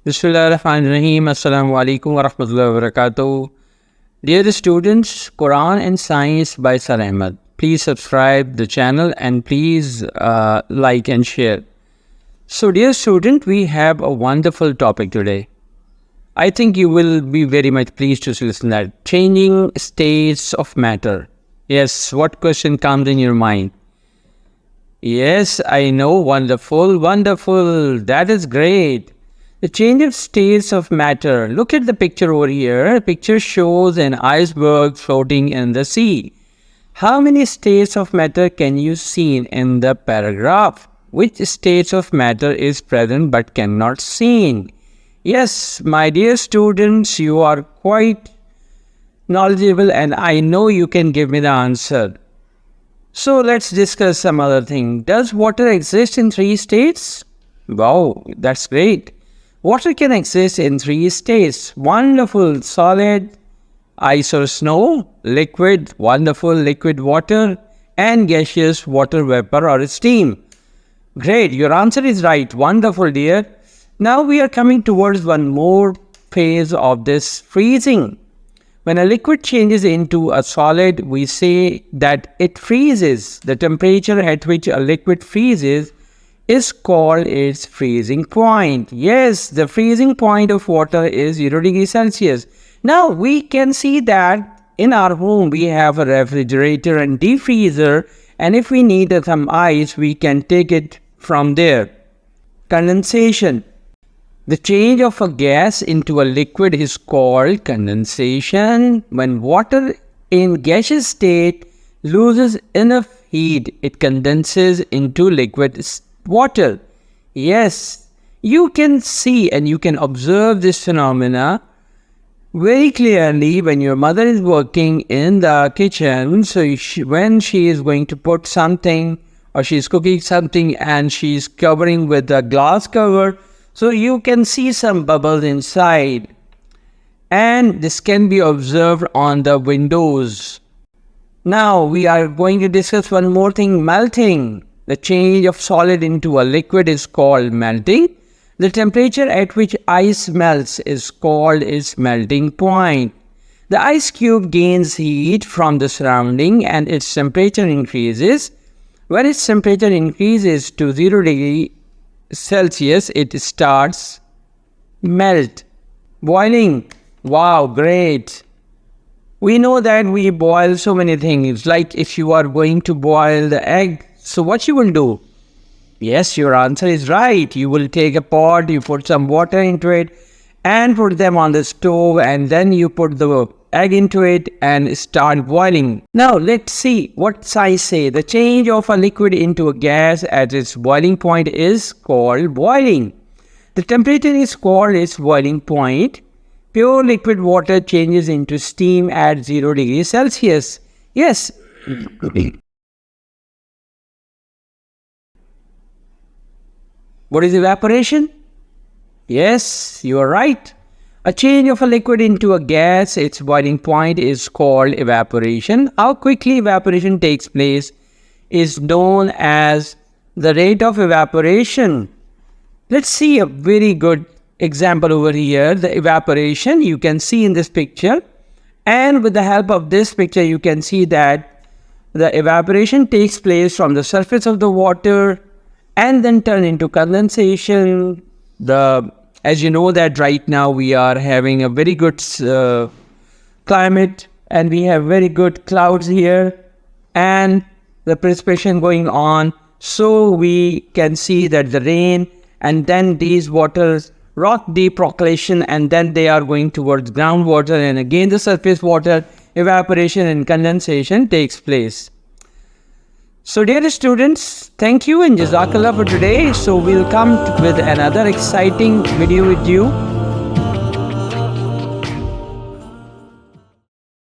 Bismillahirrahmanirrahim. Assalamu alaikum wa rahmatullahi wa barakatuh. Dear students, Quran and Science by Sir Ahmed. Please subscribe the channel and please like and share. So dear student, we have a wonderful topic today. I think you will be very much pleased to listen to that. Changing states of matter. Yes, what question comes in your mind? Yes, I know. Wonderful, wonderful. That is great. The change of states of matter. Look at the picture over here. The picture shows an iceberg floating in the sea. How many states of matter can you see in the paragraph? Which states of matter is present but cannot seen? Yes, my dear students, you are quite knowledgeable and I know you can give me the answer. So let's discuss some other thing. Does water exist in 3 states? Wow, that's great. Water can exist in 3 states. Wonderful, solid, ice or snow, liquid, wonderful liquid water, and gaseous water vapor or steam. Great, your answer is right. Wonderful, dear. Now we are coming towards one more phase of this freezing. When a liquid changes into a solid, we say that it freezes. The temperature at which a liquid freezes is called its freezing point. Yes, the freezing point of water is 0 degrees Celsius. Now we can see that in our home we have a refrigerator and deep freezer, and if we need some ice, we can take it from there. Condensation. The change of a gas into a liquid is called condensation. When water in gaseous state loses enough heat, it condenses into liquid water. Yes, you can see and you can observe this phenomena very clearly when your mother is working in the kitchen. So when she is going to put something or she is cooking something and she is covering with a glass cover, so you can see some bubbles inside, and this can be observed on the windows. Now we are going to discuss one more thing, melting. The change of solid into a liquid is called melting. The temperature at which ice melts is called its melting point. The ice cube gains heat from the surrounding and its temperature increases. When its temperature increases to 0 degree Celsius, it starts melt. Boiling. Wow, great. We know that we boil so many things. Like if you are going to boil the egg, so what you will do? Yes, your answer is right. You will take a pot, you put some water into it and put them on the stove, and then you put the egg into it and start boiling. Now let's see what science say. The change of a liquid into a gas at its boiling point is called boiling. The temperature is called its boiling point. Pure liquid water changes into steam at 0 degrees Celsius. Yes. What is evaporation? Yes, you are right. A change of a liquid into a gas, its boiling point is called evaporation. How quickly evaporation takes place is known as the rate of evaporation. Let's see a very good example over here. The evaporation you can see in this picture, and with the help of this picture you can see that the evaporation takes place from the surface of the water and then turn into condensation. As you know that right now we are having a very good climate and we have very good clouds here and the precipitation going on. So we can see that the rain and then these waters rock deep percolation and then they are going towards groundwater, and again the surface water evaporation and condensation takes place. So dear students, thank you and Jazakallah for today. So we'll come with another exciting video with you.